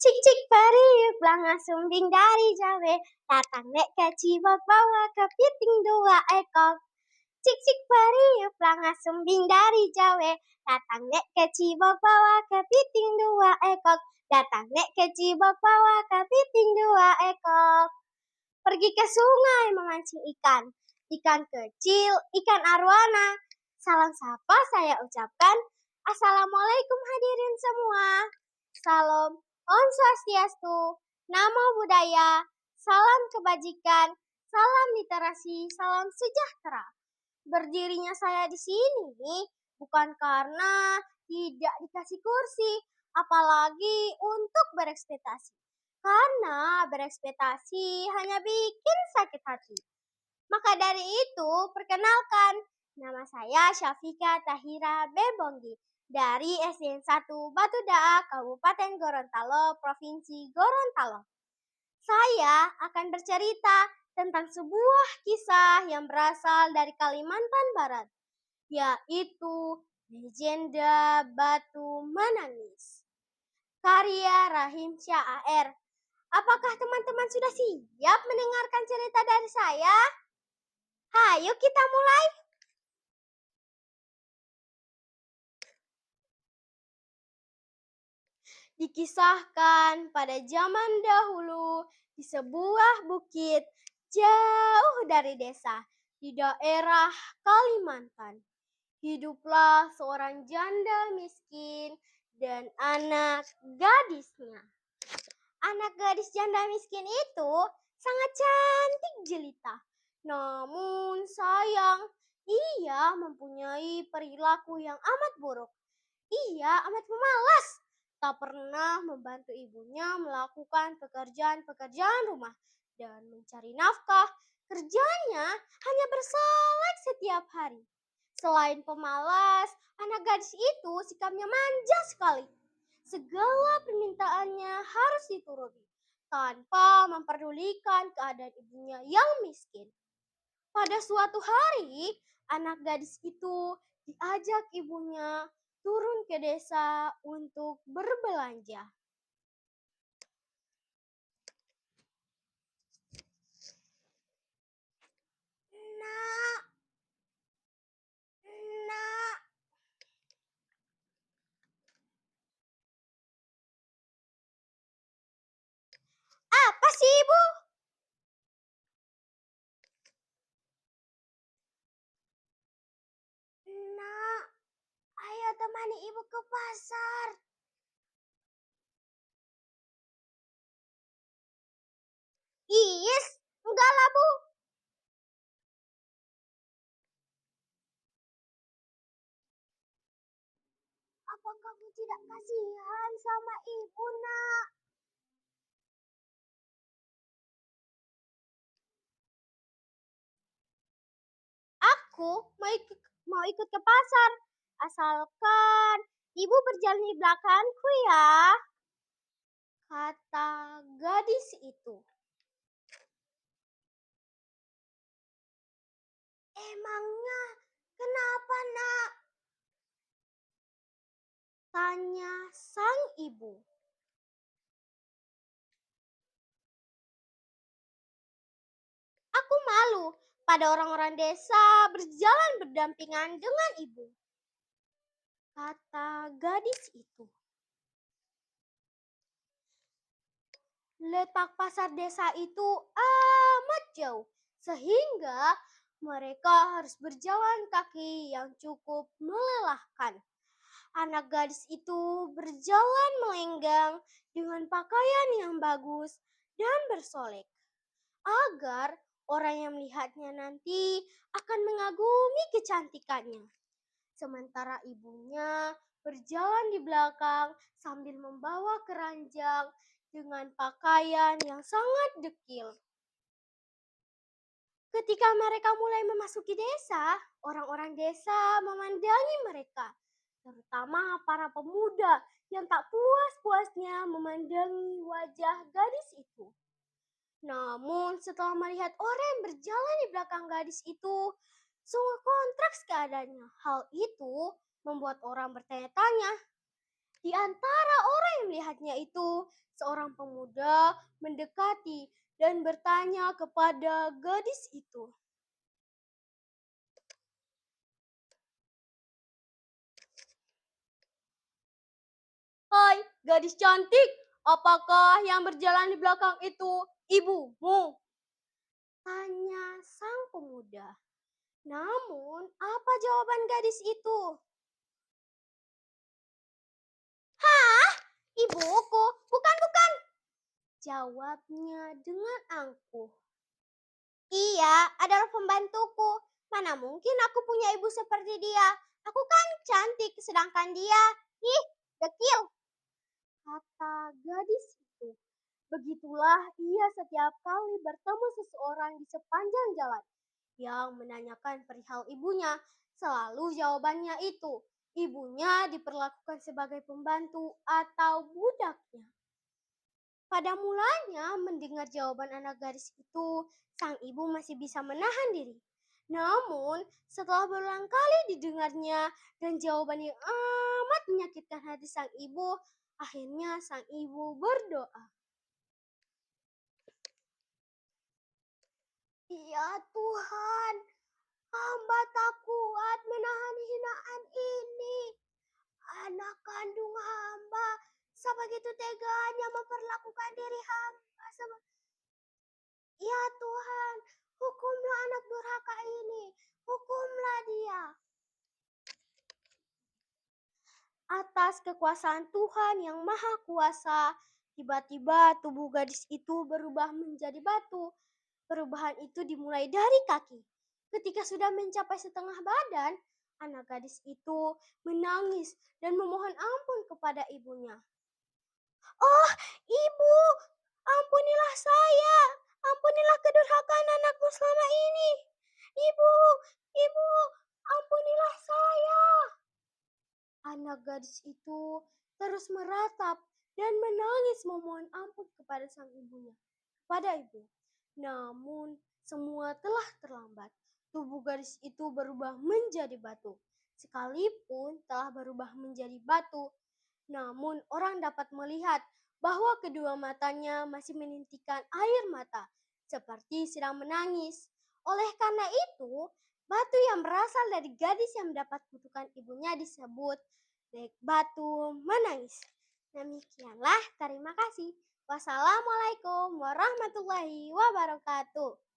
Cik cik periuk belanga sumbing dari Jawa, datang nek ke Cibok bawa kepiting 2 ekor. Cik cik periuk belanga sumbing dari Jawa, datang nek ke Cibok bawa kepiting 2 ekor. Datang nek ke Cibok bawa kepiting 2 ekor. Pergi ke sungai memancing ikan, ikan kecil, ikan arwana. Salam sapa saya ucapkan, Assalamualaikum hadirin semua. Salam Om Swastiastu, Namo Buddhaya, salam kebajikan, salam literasi, salam sejahtera. Berdirinya saya di sini bukan karena tidak dikasih kursi, apalagi untuk berekspektasi. Karena berekspektasi hanya bikin sakit hati. Maka dari itu, perkenalkan, nama saya Syafika Tahira Bebonggi dari SDN 1 Batu Daa, Kabupaten Gorontalo, Provinsi Gorontalo. Saya akan bercerita tentang sebuah kisah yang berasal dari Kalimantan Barat, yaitu Legenda Batu Menangis. Karya Rahim Syah AR. Apakah teman-teman sudah siap mendengarkan cerita dari saya? Hayo kita mulai. Dikisahkan pada zaman dahulu di sebuah bukit jauh dari desa di daerah Kalimantan. Hiduplah seorang janda miskin dan anak gadisnya. Anak gadis janda miskin itu sangat cantik jelita. Namun sayang, ia mempunyai perilaku yang amat buruk. Ia amat pemalas, tak pernah membantu ibunya melakukan pekerjaan-pekerjaan rumah dan mencari nafkah. Kerjanya hanya bersolek setiap hari. Selain pemalas, anak gadis itu sikapnya manja sekali. Segala permintaannya harus dituruti tanpa memperdulikan keadaan ibunya yang miskin. Pada suatu hari, anak gadis itu diajak ibunya turun ke desa untuk berbelanja. Nak, nak. Apa sih ibu? Nak, ayo temani ibu ke pasar. Is, enggak lah bu. Apa kamu tidak kasihan sama ibu, nak? Aku mau ikut ke pasar, asalkan ibu berjalan di belakangku ya, kata gadis itu. Emangnya kenapa, nak? Tanya sang ibu. Aku malu pada orang-orang desa berjalan berdampingan dengan ibu, kata gadis itu. Letak pasar desa itu amat jauh, sehingga mereka harus berjalan kaki yang cukup melelahkan. Anak gadis itu berjalan melenggang dengan pakaian yang bagus dan bersolek, agar orang yang melihatnya nanti akan mengagumi kecantikannya. Sementara ibunya berjalan di belakang sambil membawa keranjang dengan pakaian yang sangat dekil. Ketika mereka mulai memasuki desa, orang-orang desa memandangi mereka, terutama para pemuda yang tak puas-puasnya memandangi wajah gadis itu. Namun setelah melihat orang yang berjalan di belakang gadis itu, semua kontras keadaannya. Hal itu membuat orang bertanya-tanya, Di antara orang yang melihatnya itu, seorang pemuda mendekati dan bertanya kepada gadis itu. Hai, gadis cantik, apakah yang berjalan di belakang itu ibumu? Tanya sang pemuda. Namun, apa jawaban gadis itu? Hah? Ibuku? Bukan, bukan. Jawabnya dengan angkuh. Ia adalah pembantuku. Mana mungkin aku punya ibu seperti dia. Aku kan cantik, sedangkan dia, ih, dekil, kata gadis itu. Begitulah ia setiap kali bertemu seseorang di sepanjang jalan yang menanyakan perihal ibunya. Selalu jawabannya itu, ibunya diperlakukan sebagai pembantu atau budaknya. Pada mulanya mendengar jawaban anak gadis itu, sang ibu masih bisa menahan diri. Namun, setelah berulang kali didengarnya dan jawaban yang amat menyakitkan hati sang ibu, akhirnya sang ibu berdoa. Ya Tuhan, hamba tak kuat menahan hinaan ini. Anak kandung hamba sebegitu teganya memperlakukan diri hamba. Ya Tuhan, hukumlah anak durhaka ini. Hukumlah dia. Atas kekuasaan Tuhan yang Maha Kuasa, tiba-tiba tubuh gadis itu berubah menjadi batu. Perubahan itu dimulai dari kaki. Ketika sudah mencapai setengah badan, anak gadis itu menangis dan memohon ampun kepada ibunya. Oh, ibu, ampunilah saya. Ampunilah kedurhakaan anakmu selama ini. Ibu, ibu, ampunilah saya. Anak gadis itu terus meratap dan menangis memohon ampun kepada sang ibunya, kepada ibu. Namun semua telah terlambat. Tubuh gadis itu berubah menjadi batu. Sekalipun telah berubah menjadi batu, namun orang dapat melihat bahwa kedua matanya masih menintikan air mata, seperti sedang menangis. Oleh karena itu, batu yang berasal dari gadis yang mendapat kutukan ibunya disebut batu menangis. Demikianlah, terima kasih. Wassalamualaikum warahmatullahi wabarakatuh.